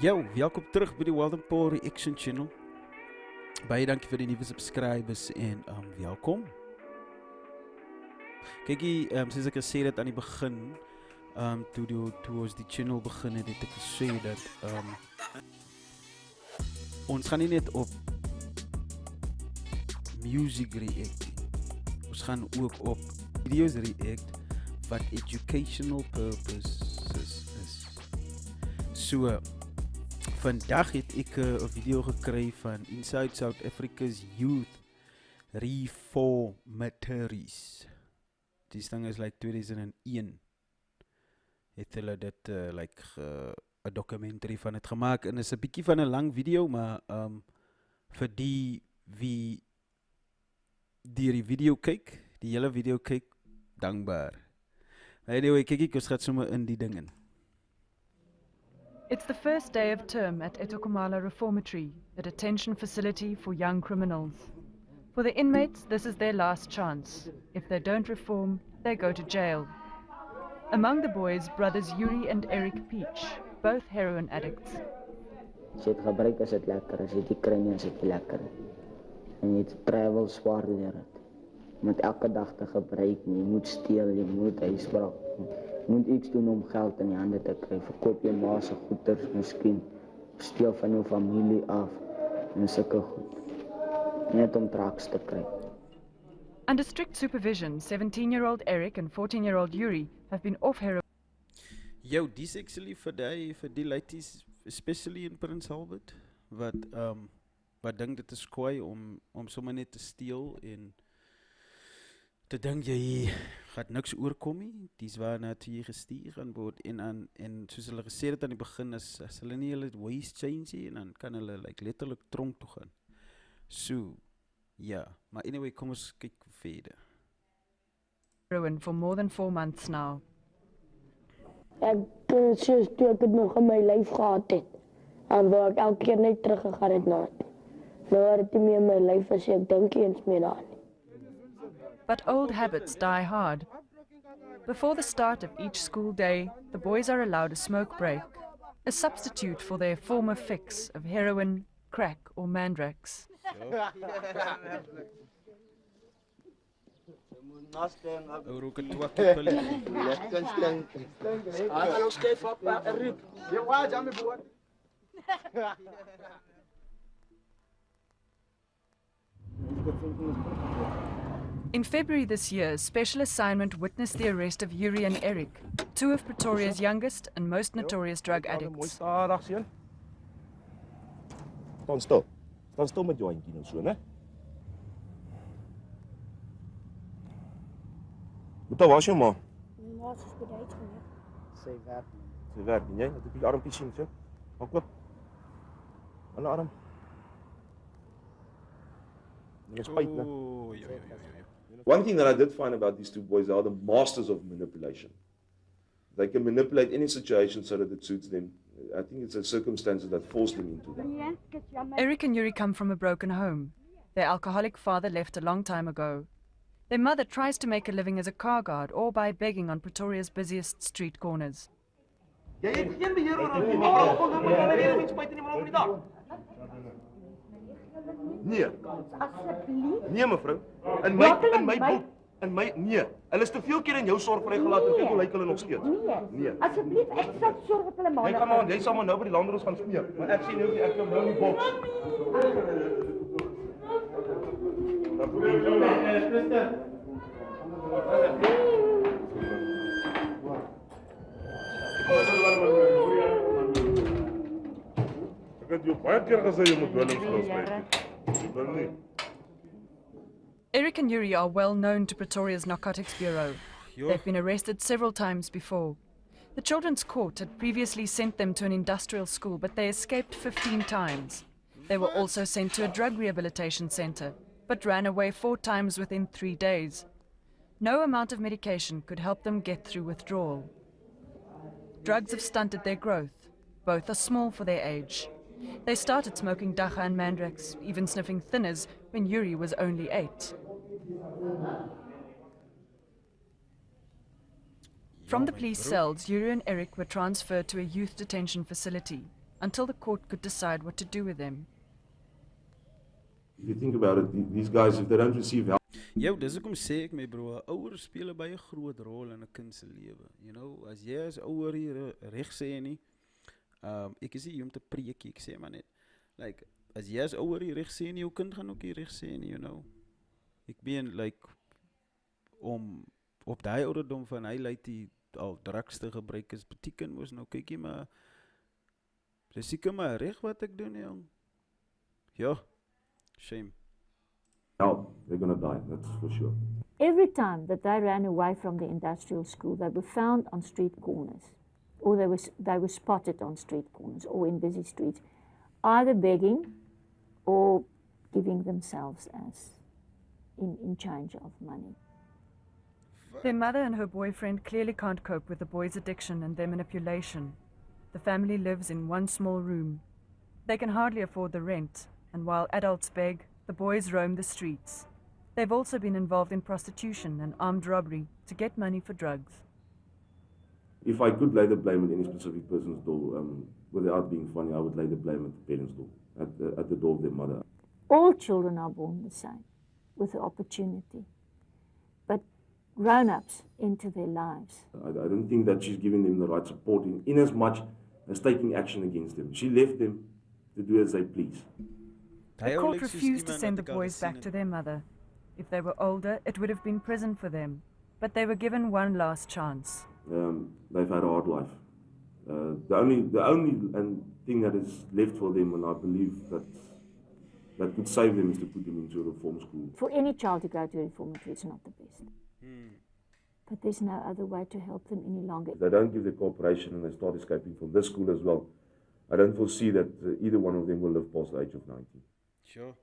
Yo, welkom terug by die Reformatory Reaction Channel. Baie dankie vir die nuwe subscribers en welkom. Kykie, soos ek gesê het aan die begin, toe ons die channel begin het ek gesê dat ons gaan nie net op music react nie. Ons gaan ook op videos react wat educational purposes is. So, vandag het ek 'n video gekry van Inside South Africa's Youth Reformatories. Die ding is like 2001 het hulle dit 'n documentary van het gemaak en is 'n bietjie van 'n lang video, maar vir die wie die video kyk, die hele video kyk, dankbaar. Anyway, kyk ek, ons gaan sommer in die ding in. It's the first day of term at Ethokomala Reformatory, a detention facility for young criminals. For the inmates, this is their last chance. If they don't reform, they go to jail. Among the boys, brothers Jurie and Eric Peach, both heroin addicts. As jy het gebruik, is dit lekker. As jy dit kry nie, is dit lekker. En jy travel swaar deur dit. Jy moet elke dag te gebruik, jy moet steel, jy moet huisbraak. Jy moet iets doen om geld in die hande te kry. Verkoop jy ma se goeders, miskien steel van jou familie af en sulke goed. Net om drugs te kry. Under strict supervision, 17-year-old Eric and 14-year-old Jurie have been off heroin. Yo, dis actually vir die ladies, especially in Prince Albert, wat dink dit is kwaai om sommer net te steel en te dink jy gaat niks oorkom nie. Dis waarna toe jy gestuur gaan word en soos hulle gesê het aan die begin as hulle nie hulle ways change nie, en dan kan hulle letterlik tronk toe gaan. So, ja, maar anyway, kom ons kyk verder. Heroin for more than 4 months now. Ek soos toe ek het nog in my lyf gehad het. En waar ek elke keer net teruggegaan het na het. Nou waar het nie meer in my lyf is, ek dink nie eens meer daaraan. But old habits die hard. Before the start of each school day, the boys are allowed a smoke break, a substitute for their former fix of heroin, crack or mandrax. In February this year, special assignment witnessed the arrest of Jurie and Eric, two of Pretoria's youngest and most notorious drug addicts. Staan stil met jou handjie nou so, né? Wat was jou ma? Ja, sy is bereid geneem. Sy werk, en jy? Wat heb jy armpie sien, so? Maak oop. Aan die arm. En spijt, né? One thing that I did find about these two boys, they are the masters of manipulation. They can manipulate any situation so that it suits them. I think it's the circumstances that force them into that. Eric and Jurie come from a broken home. Their alcoholic father left a long time ago. Their mother tries to make a living as a car guard or by begging on Pretoria's busiest street corners. Nee. Nee mevrou. Nee. Hulle is te veel keer in jou sorg vrygelaat en kyk hoe lyk hulle nog steeds. Nee. Asseblief, ek sal sorg dat hulle maar. Jy kan maar, jy sal maar nou by die landroos gaan smeek. Maar ek sien nou ek kom nou in die boks. Ek het jou baie keer gesê jy moet Willem vry. Eric and Jurie are well known to Pretoria's Narcotics Bureau. They've been arrested several times before. The Children's Court had previously sent them to an industrial school, but they escaped 15 times. They were also sent to a drug rehabilitation center, but ran away 4 times within 3 days. No amount of medication could help them get through withdrawal. Drugs have stunted their growth. Both are small for their age. They started smoking dacha and mandrax, even sniffing thinners, when Jurie was only 8. From the police cells, Jurie and Eric were transferred to a youth detention facility. until the court could decide what to do with them. If you think about it, these guys, if they don't receive help, Jou, dis hoekom sê ek my bro, ouers speel 'n baie groot rol in 'n kind se lewe. You know, as jy as ouer hier reg sê nie, ek is hier om te preek, ek sê maar net, like, as jy as ouer hier reg sê nie, jou kind gaan ook hier reg sê nie, you know. Ek ben, like, om op daai ouderdom van hy lyk die al drugs te gebruik is, beteken moes nou, kykie maar, dis seker maar reg wat ek doen, jong. Ja, shame. they're going to die, that's for sure. Every time that they ran away from the industrial school, they were found on street corners, or they were spotted on street corners or in busy streets, either begging or giving themselves as in change of money. Their mother and her boyfriend clearly can't cope with the boys' addiction and their manipulation. The family lives in one small room. They can hardly afford the rent, and while adults beg, the boys roam the streets. They've also been involved in prostitution and armed robbery to get money for drugs. If I could lay the blame at any specific person's door, without being funny, I would lay the blame at the parents' door, at the door of their mother. All children are born the same, with the opportunity, but grown-ups into their lives. I don't think that she's giving them the right support in as much as taking action against them. She left them to do as they please. The court refused to send the boys back to their mother. If they were older, it would have been prison for them, but they were given one last chance. They've had a hard life. The only thing that is left for them, and I believe that could save them, is to put them into a reform school. For any child to go to a reformatory is not the best. But there's no other way to help them any longer. If they don't give the cooperation and they start escaping from this school as well, I don't foresee that either one of them will live past the age of 19. Sure.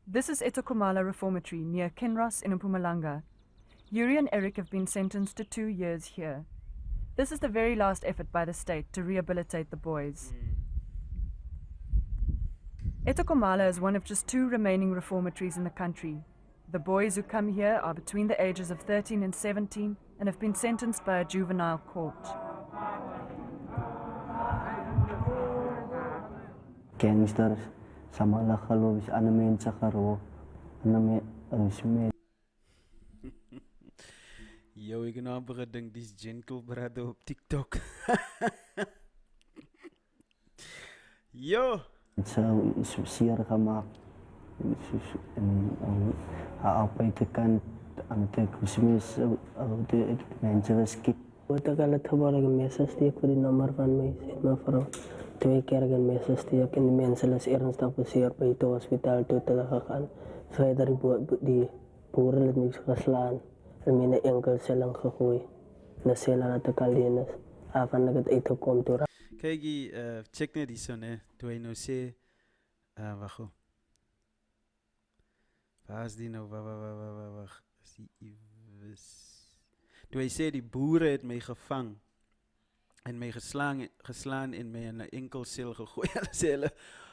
This is Ethokomala Reformatory near Kinross in Mpumalanga. Jurie and Eric have been sentenced to 2 years here. This is the very last effort by the state to rehabilitate the boys. Ethokomala is one of just 2 remaining reformatories in the country. The boys who come here are between the ages of 13 and 17 and have been sentenced by a juvenile court. Gangsters, samala geloof aan mense geroof, aan mense. Yo, ek het nou amper gedink dis gentle brother op TikTok. Yo. Zo is zeer gemaakt. En op de kant aan de kusmis de mensen geskik. Wat ik al het gebruik een message steek voor die nummer van mij, mijn vrouw. 2 keer een message steek en die mensen is ernstig bezeerd bij het hospitaal toe te gegaan. Verder die boeren het mij geslaan en mijn enkel cellen gegooid. De cellen had ik alleen is. Van ik het eten komt door. Kijk, check net die zo, ne. Toe hy nou sê, wacht ho. Waar is die nou, wacht. Is die Iwis. Toe hy sê, die boere het my gevang en my geslaan en my in 'n enkel sel gegooi. Hulle sê hulle,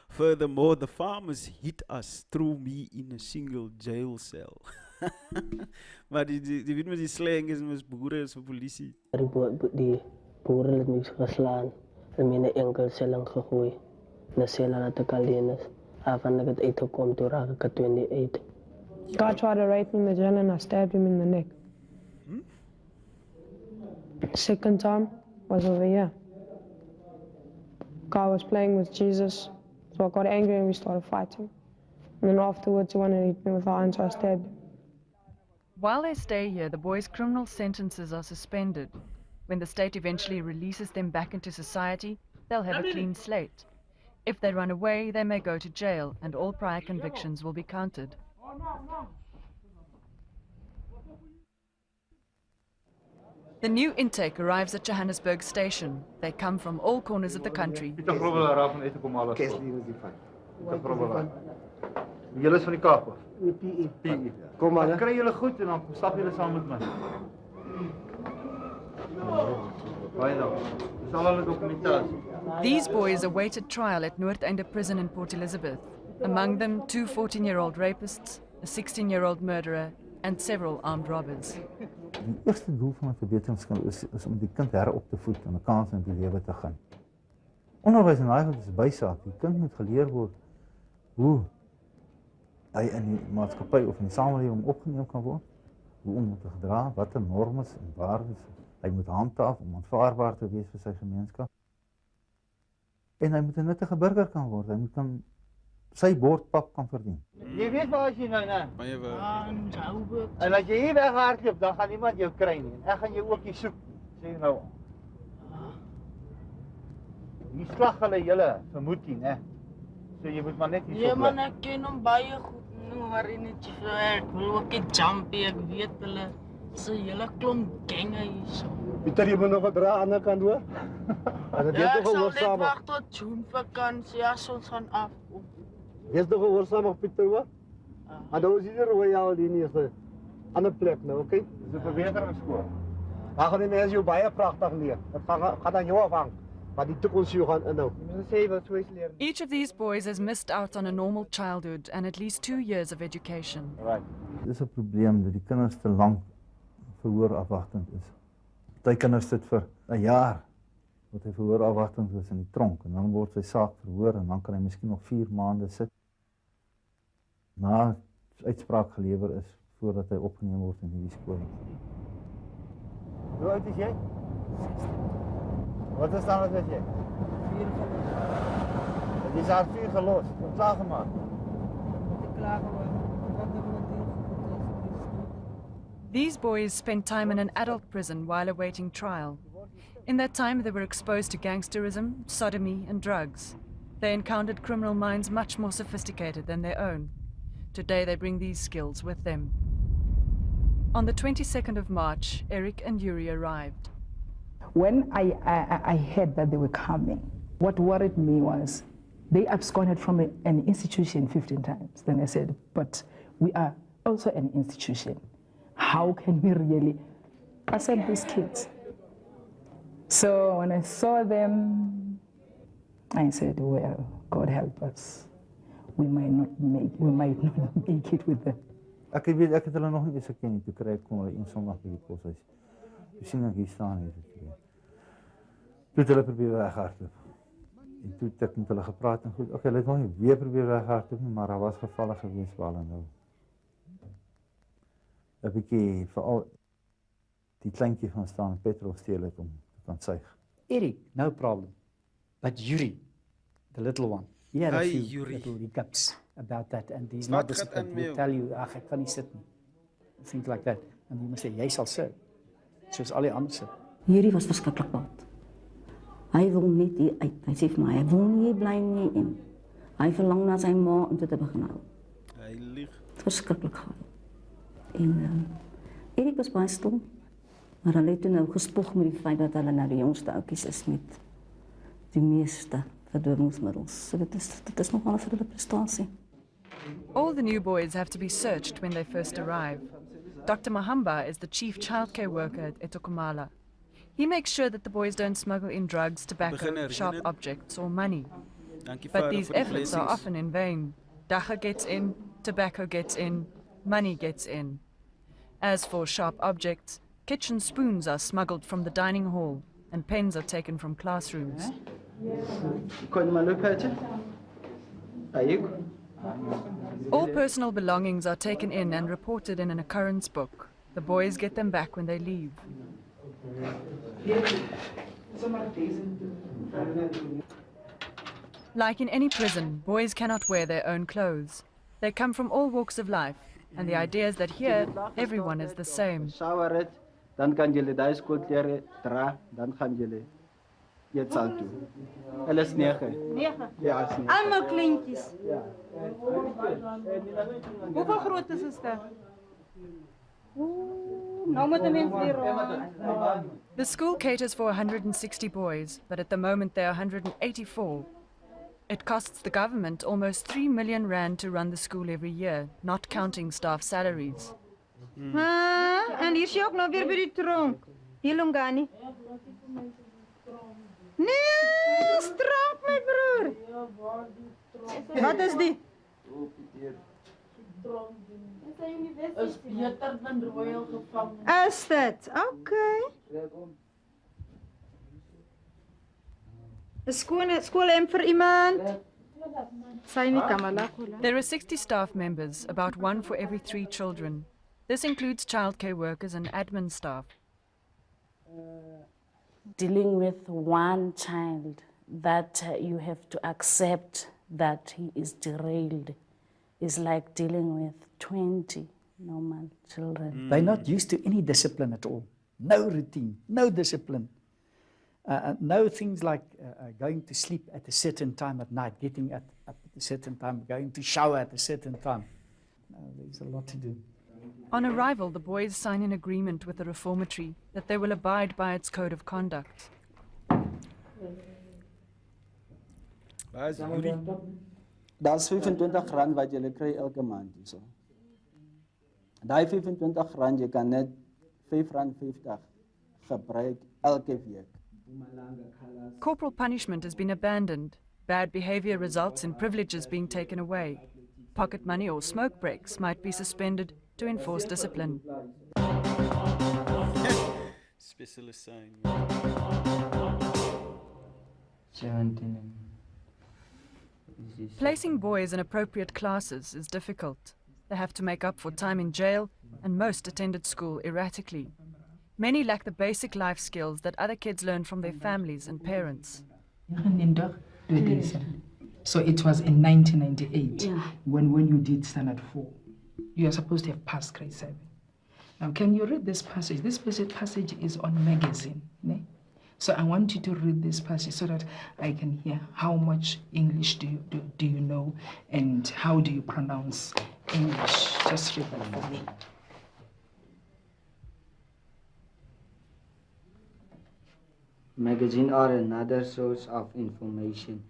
furthermore, the farmers hit us, threw me in a single jail cell. Maar die weet met die slang is mos boere is vir polisie. Die boeren het mij geslaan en mij in een enkel cellen gegooid. De cellen had ik alleen is. Van ik het eten komt, toen raak ik het in die eten. God tried to rape me in the jail and I stabbed him in the neck. Second time was over here. God was playing with Jesus, so I got angry and we started fighting. And then afterwards he wanted to hit me with iron, so I stabbed him. While they stay here, the boys' criminal sentences are suspended. When the state eventually releases them back into society, they'll have a clean slate. If they run away, they may go to jail and all prior convictions will be counted. The new intake arrives at Johannesburg Station. They come from all corners of the country. Ethokomala van Ethokomala. Julle is van die Kaap af. PE. Kom maar. Kry julle goed en dan stap julle saam met my. Baie dankie. Dis al hulle dokumentasie. These boys awaited trial at Noordeinde Prison in Port Elizabeth. Among them, 2 14-year-old rapists, a 16-year-old murderer, and several armed robbers. Die eerste doel van 'n verbeteringskunde is om die kind herop te voed en 'n kans in die lewe te gaan. Onderwys en daai is bysaak. Die kind moet geleer word hoe hy in die maatskappy of in die samelewing opgeneem kan word, hoe om te gedra, watter normes en waardes hy moet handhaaf om aanvaarbaar te wees vir sy gemeenskap. En hy moet 'n nuttige burger kan word. Hy moet kan sy bord pap kan verdien. Jy weet waar as jy nou, né? Maar jy wil En as jy hier weghardloop, dan gaan niemand jou kry nie. Ek gaan jou ook hier soek, sê nou. Hier slag hulle julle, vermoed jy, né? So jy moet maar net hier Ja, soek. man, ek ken hom baie goed. Nou, maar in die ek wil ook nie jumpie, ek weet hulle. So julle klomp genge hierso. Pieter, jy moet nog 'n dra aan die kant hoor. As dit Ja, net ek sal net gehoorsaam. wag tot June vakansie, as ons gaan af. Jy's nog gehoorsaam Pieter hoor. Maar dan is hier royal die nie is 'n ander plek nou, okay? Dis 'n verbeteringsskool. Daar gaan die mense jou baie pragtig leer. Dit gaan aan jou afhang. Maar die toekoms jou gaan inhou. Jy moet sê jy wil so iets leer. Each of these boys has missed out on a normal childhood and at least 2 years of education. Right. Dis 'n probleem dat die kinders te lank verhoorafwagtend is. Party kinders sit vir 'n jaar wat hy verhoorafwagtend is in die tronk en dan word sy saak verhoor en dan kan hy miskien nog 4 maande sit. Na uitspraak gelewer is voordat hy opgeneem word in hierdie skool. Hoe oud is jy? Wat is dan as jy? 4 Dit is al 4 gelos. Ontslaag gemaak. te klaar oor wat ek moet doen. These boys spent time in an adult prison while awaiting trial. In that time, they were exposed to gangsterism, sodomy, and drugs. They encountered criminal minds much more sophisticated than their own. Today, they bring these skills with them. On the 22nd of March, Eric and Jurie arrived. When I heard that they were coming, what worried me was they absconded from an institution 15 times. Then I said, but we are also an institution. How can we really accept these kids? So when I saw them, I said, well, God help us. We might not make it with them. Ek het hulle nog nie eens geken nie, toe kry ek kom hulle een Sondag by die koshuis. Toe sien ek hier staan hier. Toe het hulle probeer weghardloop. En toe het ek met hulle gepraat en goed, okay, hulle het nog nie weer probeer weghardloop nie, maar daar was gevalle gewees waar hulle nou 'n bietjie veral die kleintjie gaan staan petrol steel het om te kan suig. Eric, no problem. But Jurie, the little one, he had a Hey, few Jurie. little hiccups about that, and he's Wat not gaat disciplined. aan He'll met tell you, ag, ek kan nie sit nie. Things like that. And you must say, jy sal sit. Soos al die ander sit. Jurie was verskriklik kwaad. Hy wil net hier uit. Hy sê vir my, hy wil nie hier bly nie en hy verlang na sy ma om te begin hou. Hy lieg. Verskriklik gaaf. En Eric was baie stom. Maar hulle het toe nou gespog met die feit dat hulle nou die jongste ouetjies is met die meeste verdowingsmiddels. So dit is nogal 'n groot prestasie. All the new boys have to be searched when they first arrive. Dr. Mahamba is the chief childcare worker at Ethokomala. He makes sure that the boys don't smuggle in drugs, tobacco, sharp objects, or money. But these efforts are often in vain. Dagga gets in, tobacco gets in, money gets in. As for sharp objects, kitchen spoons are smuggled from the dining hall, and pens are taken from classrooms. All personal belongings are taken in and reported in an occurrence book. The boys get them back when they leave. Like in any prison, boys cannot wear their own clothes. They come from all walks of life, and the idea is that here, everyone is the same. Dan kan julle daai skoolklere dra, dan gaan julle eet saal toe. Hulle is 9. 9? Ja, is 9. Almal kleintjies. Ja. Hoeveel groot is dit? Nou moet die mens weer rond. The school caters for 160 boys, but at the moment there are 184. It costs the government almost 3 million rand to run the school every year, not counting staff salaries. En hier is jy ook nou weer by die tronk. Hier Longani. Nee, stronk my broer. Wat is die? Is beter dan royal gevangenis. Is dit? Okay. Skoolhemp vir iemand. Sy nie Kamala. There are 60 staff members, about one for every 3 children. This includes childcare workers and admin staff. Dealing with one child that you have to accept that he is derailed is like dealing with 20 normal children. They're not used to any discipline at all. No routine, no discipline. No things like going to sleep at a certain time at night, getting up at a certain time, going to shower at a certain time. No, there's a lot to do. On arrival, the boys sign an agreement with the reformatory that they will abide by its code of conduct. Daar's 25 rand wat jy kry elke maand hierso. Daai 25 rand jy kan net R5.50 gebruik elke week. Corporal punishment has been abandoned. Bad behavior results in privileges being taken away. Pocket money or smoke breaks might be suspended to enforce discipline. Specialist sign. 17. Placing boys in appropriate classes is difficult. They have to make up for time in jail, and most attended school erratically. Many lack the basic life skills that other kids learn from their families and parents. So it was in 1998 when you did Standard 4. You are supposed to have passed grade 7. Now, can you read this passage? This passage is on magazine. Ne? So I want you to read this passage so that I can hear how much English do you know and how do you pronounce English. Just read that for me. Magazines are another source of information.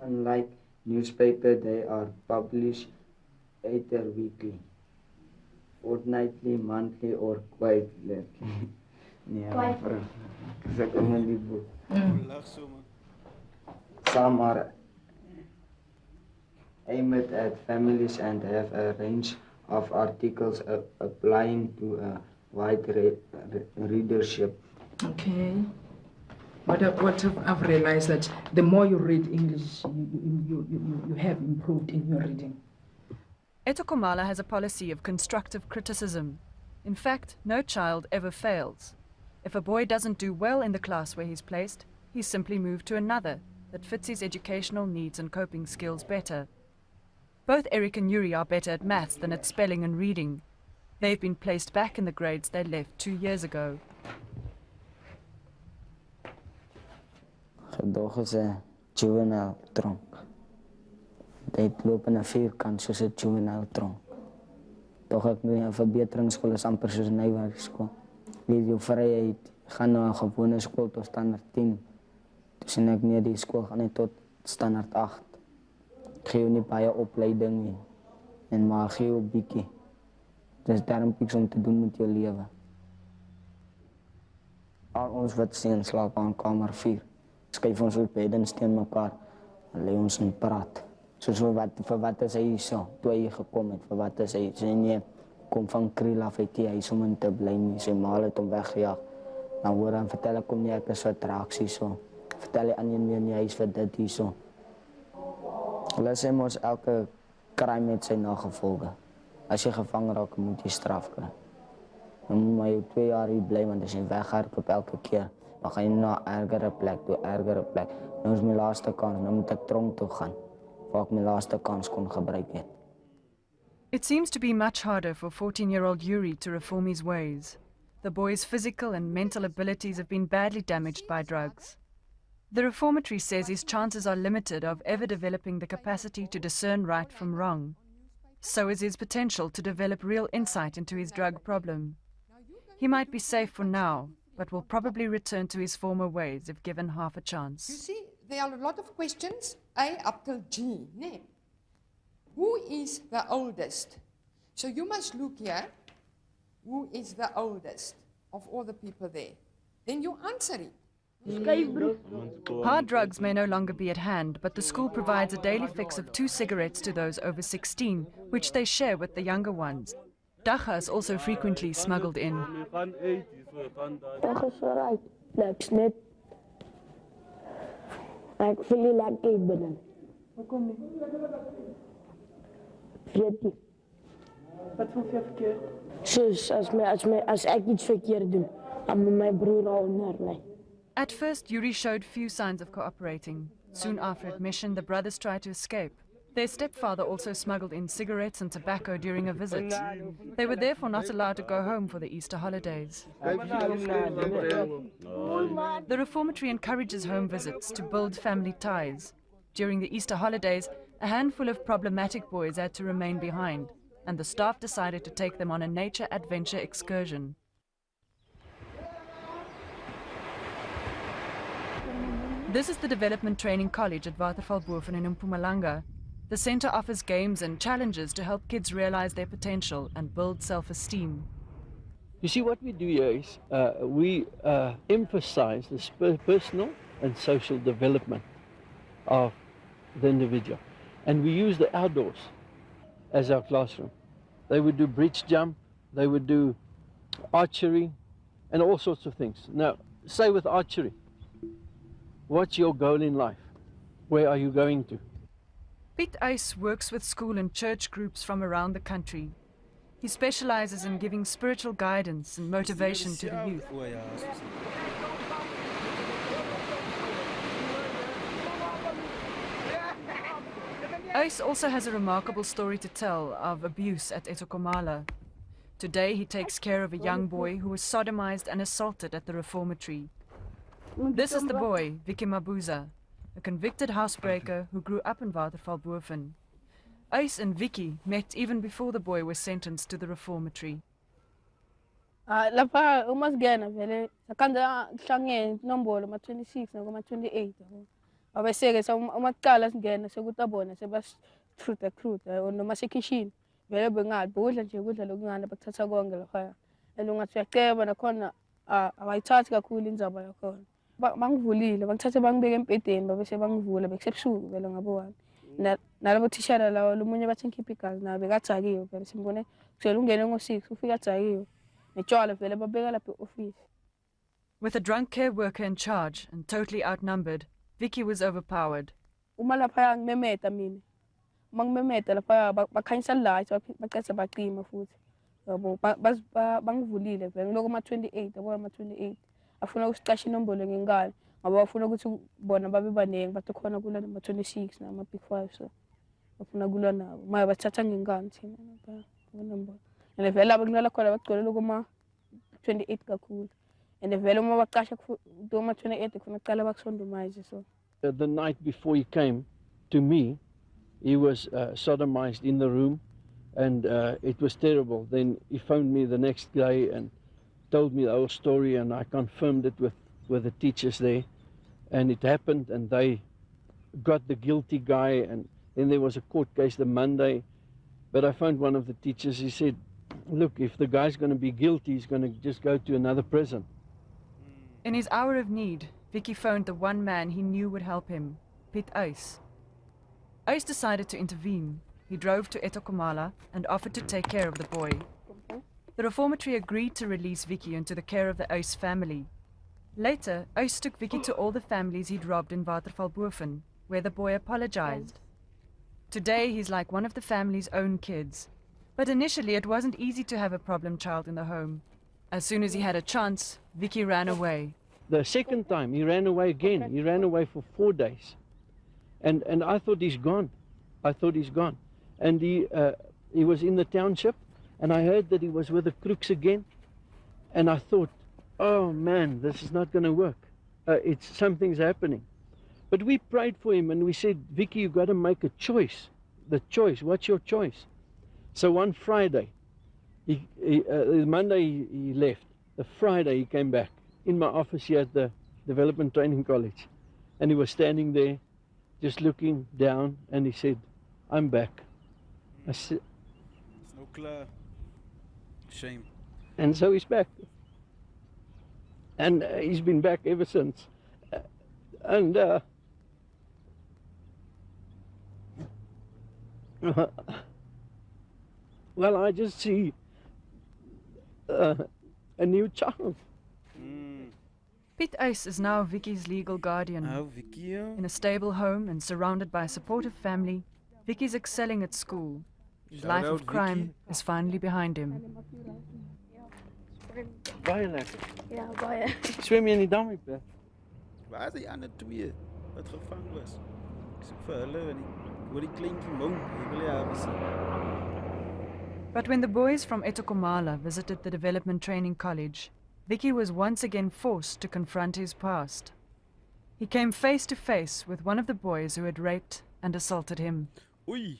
Unlike newspaper, they are published either weekly, fortnightly, monthly, or quarterly. Some are aimed at families and have a range of articles applying to a wide readership. Okay. What I've realized that the more you read English, you have improved in your reading. Ethokomala has a policy of constructive criticism. In fact, no child ever fails. If a boy doesn't do well in the class where he's placed, he's simply moved to another that fits his educational needs and coping skills better. Both Eric and Jurie are better at maths than at spelling and reading. They've been placed back in the grades they left 2 years ago. Gedog is 'n juvenile tronk. Dit loop in 'n vierkant soos 'n juvenile tronk. Tog ek moet 'n verbeteringsskool is amper soos 'n nywerkskool. Leer jou vryheid, gaan na 'n gewone skool tot standaard 10. Dus en ek nie die skool gaan net tot standaard 8. Gee jou nie baie opleiding nie. En maar gee jou 'n bietjie. Dis daarom iets om te doen met jou lewe. Al ons wat sien slaap aan kamer 4. Skuif ons op bed en steun mekaar. En lê ons en praat. Soos vir wat is hy hierso? Toe hy gekom het, vir wat is hy? Sy nee, kom van Kriel af uit die huis om in te bly nie. Sy ma het hom weggejaag. Dan hoor dan vertel ek hom nie ek is wat raaks hierso. Vertel hy aan een meer nie hy is vir dit hierso. Hulle sê mos elke crime het sy nagevolge. As jy gevang raak, moet jy straf kry. Dan moet jy 2 jaar hier bly, want as jy weghardloop elke keer, dan gaan jy na 'n ergere plek toe, ergere plek. Nou is my laaste kans, nou moet ek tronk toe gaan, waar ek my laaste kans kon gebruik het. It seems to be much harder for 14-year-old Jurie to reform his ways. The boy's physical and mental abilities have been badly damaged by drugs. The reformatory says his chances are limited of ever developing the capacity to discern right from wrong. So is his potential to develop real insight into his drug problem. He might be safe for now, but will probably return to his former ways if given half a chance. You see, there are a lot of questions, A up till G. Nee. Who is the oldest? So you must look here. Who is the oldest of all the people there? Then you answer it. Hard drugs may no longer be at hand, but the school provides a daily fix of 2 cigarettes to those over 16, which they share with the younger ones. Dagga is also frequently smuggled in. Ek's net ek voel nie lekker hier binne. Hoekom nie? Weet nie. Wat voel jy verkeerd? Soos as ek iets verkeerd doen, dan moet my broer al onder my. At first, Jurie showed few signs of cooperating. Soon after admission, the brothers tried to escape. Their stepfather also smuggled in cigarettes and tobacco during a visit. They were therefore not allowed to go home for the Easter holidays. The reformatory encourages home visits to build family ties. During the Easter holidays, a handful of problematic boys had to remain behind, and the staff decided to take them on a nature adventure excursion. This is the Development Training College at Watervalboven in Mpumalanga. The center offers games and challenges to help kids realize their potential and build self-esteem. You see, what we do here is we emphasize the personal and social development of the individual. And we use the outdoors as our classroom. They would do bridge jump, they would do archery, and all sorts of things. Now, say with archery, what's your goal in life? Where are you going to? Piet Uys works with school and church groups from around the country. He specializes in giving spiritual guidance and motivation to the youth. Uys also has a remarkable story to tell of abuse at Ethokomala. Today he takes care of a young boy who was sodomized and assaulted at the reformatory. This is the boy, Vicky Mabuza, a convicted housebreaker who grew up in Watervalboven. Uys and Vicky met even before the boy was sentenced to the reformatory. Lapha umasingena vele sakanda hlangene nombolo ma 26 noma 28 abeseke umaqala singena sekutabona sebasitruta noma sekitchen vele bengathi bodla nje kudla lokungana bakuthatha konke lapha elungathi uyaceba nakhona abayithathi kakhulu indzaba yakhona bangivulile bangithathe bangibeke empedeni babese bangivula besebusuku vele ngabo nalabo tishara lawo lumunye bathi ngikhipha igazi nabe bekathakiwe vele simbone kusela ungene ngo6 ufika athakiwe netshwala vele babeka lapha e-office. With a drunk care worker in charge and totally outnumbered, Vicky was overpowered. Uma lapha ngimemeta mina mangimemeta lapha bakhanyisa light baqethe baqima futhi yabo bangivulile vele ngiloko ma 28 yabo ma 28 afuna usiqasha inombolo ngengane ngoba bafuna ukuthi bona babe baningi bathi khona kula number 26 nama big 5 so bafuna kulwa nabo manje bathatha ngengane thina nombolo and vele abakunala khona bagcwele kuma 28 kakhulu and vele uma baqasha kuma 28 kufuna uqala bakusondomize so. The night before he came to me, he was sodomized in the room, and it was terrible. Then he phoned me the next day and told me the whole story, and I confirmed it with the teachers there, and it happened, and they got the guilty guy, and then there was a court case the Monday, but I found one of the teachers, he said, look, if the guy's going to be guilty, he's going to just go to another prison. In his hour of need, Vicky phoned the one man he knew would help him, Piet Uys. Uys decided to intervene. He drove to Ethokomala and offered to take care of the boy. The reformatory agreed to release Vicky into the care of the Uys family. Later, Uys took Vicky to all the families he'd robbed in Watervalboven, where the boy apologized. Today, he's like one of the family's own kids. But initially, it wasn't easy to have a problem child in the home. As soon as he had a chance, Vicky ran away. The second time, he ran away again. He ran away for 4 days. And I thought he's gone. I thought he's gone. And he was in the township, and I heard that he was with the crooks again. And I thought, oh man, this is not going to work. Something's happening. But we prayed for him, and we said, Vicky, you've got to make a choice. The choice, what's your choice? So one Friday, Monday he left. The Friday he came back in my office here at the Development Training College. And he was standing there, just looking down, and he said, I'm back. I said, it's no clear shame. And so he's back. And he's been back ever since. Well, I just see a new child. Piet Uys is now Vicky's legal guardian. Vicky. In a stable home and surrounded by a supportive family, Vicky's excelling at school. His Shout life out, of crime Vicky. is finally behind him. Baie lekker. Ja, baie. Swem jy in die dam, Piet? Waar is die ander twee wat gevang was? Ek soek vir hulle en ek hoor die kleintjie mou. Ek wil haar sien. But when the boys from Ethokomala visited the Development Training College, Vicky was once again forced to confront his past. He came face to face with one of the boys who had raped and assaulted him. Oei.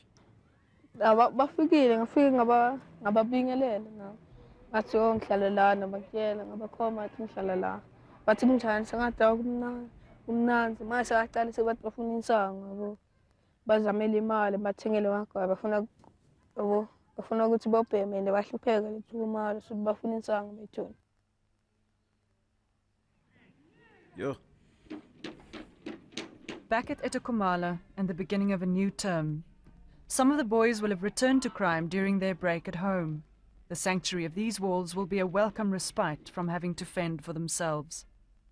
Bafikile ngafika ngababingelela na. Bathi ngihlala la nabatyela ngabakhoma athi ngihlala la. Bathi kunjani sengathi kumnanzi mase aqala sebathi bafuna insango yabo. Bazamela imali bathengele wangaba bafuna ukuthi bobheme and bahlupheka lethu imali so bafuna insango bethona. Yo. Back at Ethokomala and the beginning of a new term, some of the boys will have returned to crime during their break at home. The sanctuary of these walls will be a welcome respite from having to fend for themselves.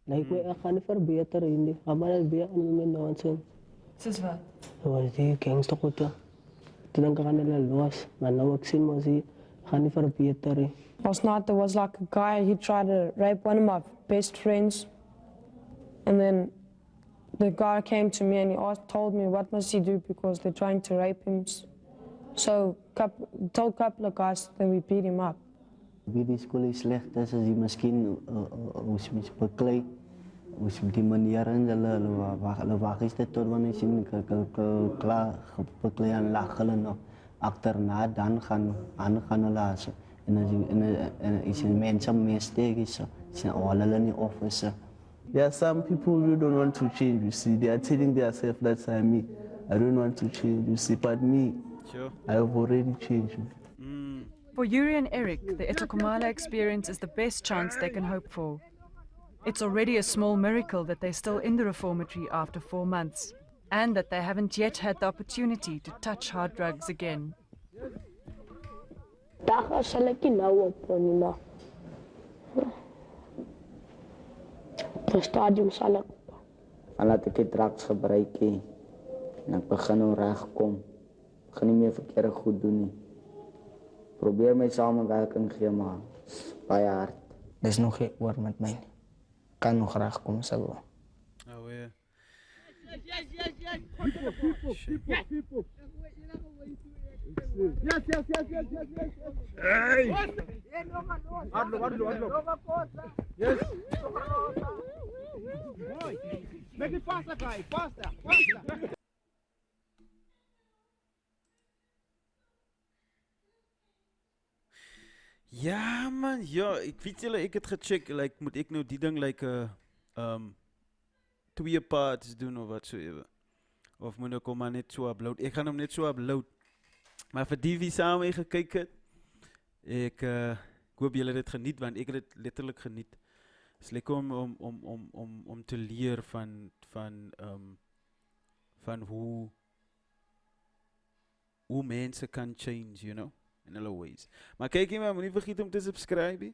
Ik gaan verbeteren in die, maar dat ben ik niet nonsense. Sis wat? Was die gangsterkutte. Toen gaan hulle los, maar nou ek sien mos hier gaan nie verbeteren. Last night there was like a guy, he tried to rape one of my best friends. And then the guy came to me and he told me what must he do because they're trying to rape him. So told a couple of guys, then we beat him up. Wie die school is slecht is, as jy miskien ons mens beklei, ons die manier en hulle wag is dit tot wanneer jy klaar beklei en lag hulle nog agterna, dan gaan hulle as en as jy mense mistake is, sien al hulle nie officer. There are some people who don't want to change, you see. They are telling themselves that's me. I don't want to change, you see. But me, sure. I have already changed. For Jurie and Eric, the Ethokomala experience is the best chance they can hope for. It's already a small miracle that they're still in the reformatory after 4 months, and that they haven't yet had the opportunity to touch hard drugs again. Daar sal ek nie nou op nie, maar op 'n stadium sal ek. En laat ek die drugs gebruik nie. En ek begin nou regkom. Begin nie meer verkeerde goed doen nie. Probeer my samewerking gee, maar baie hard. Dis nog geen oor met my nie. Kan nog regkom as ek wil. Oh yeah. Hey! Yes. Make it faster, guy. Faster. Ja man, ja, ek weet julle, ek het gecheck, like, moet ek nou die ding like 2 parts doen of wat so ewe. Of moet ek hom maar net so upload. Ek gaan hom net so upload. Maar vir die wie saam mee gekyk het, ek hoop julle het dit geniet, want ek het dit letterlik geniet. Dit is lekker om te leer van hoe mense kan change, you know, in hulle ways. Maar kyk jy maar, moet nie vergeet om te subscribe.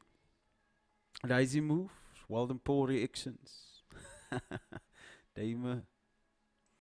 Daisy move, Walden Paul reactions. Duime.